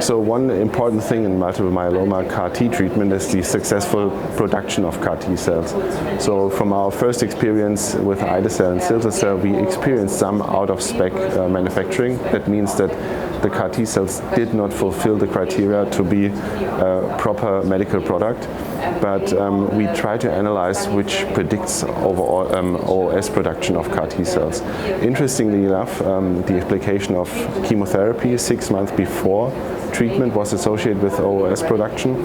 So one important thing in multiple myeloma CAR T treatment is the successful production of CAR T cells. So from our first experience with ide-cel and cilta-cel, we experienced some out-of-spec manufacturing. That means that the CAR T cells did not fulfill the criteria to be a proper medical product. But we try to analyze which predicts overall OOS production of CAR T cells. Interestingly enough, the application of chemotherapy 6 months before treatment was associated with OOS production,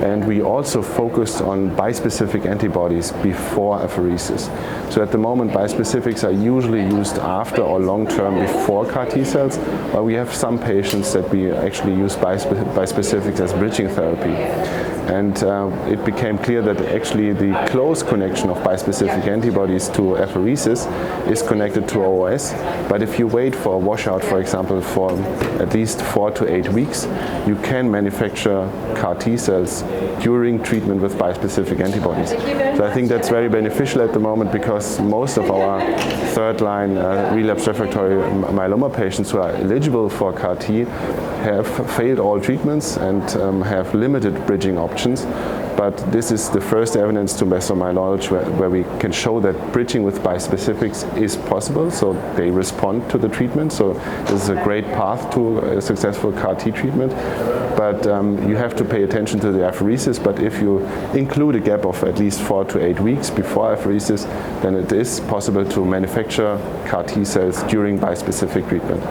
and we also focused on bispecific antibodies before apheresis. So at the moment, bispecifics are usually used after or long-term before CAR T cells, but we have some patients that we actually use bispecifics as bridging therapy. And it became clear that actually the close connection of bispecific antibodies to apheresis is connected to OOS. But if you wait for a washout, for example, for at least 4 to 8 weeks, you can manufacture CAR T cells during treatment with bispecific antibodies. So I think that's very beneficial at the moment, because most of our third-line relapsed refractory myeloma patients who are eligible for CAR T have failed all treatments and have limited bridging options. But this is the first evidence, to best of my knowledge, where we can show that bridging with bispecifics is possible, so they respond to the treatment. So this is a great path to a successful CAR T treatment. But you have to pay attention to the apheresis. But if you include a gap of at least 4 to 8 weeks before apheresis, then it is possible to manufacture CAR T cells during bispecific treatment.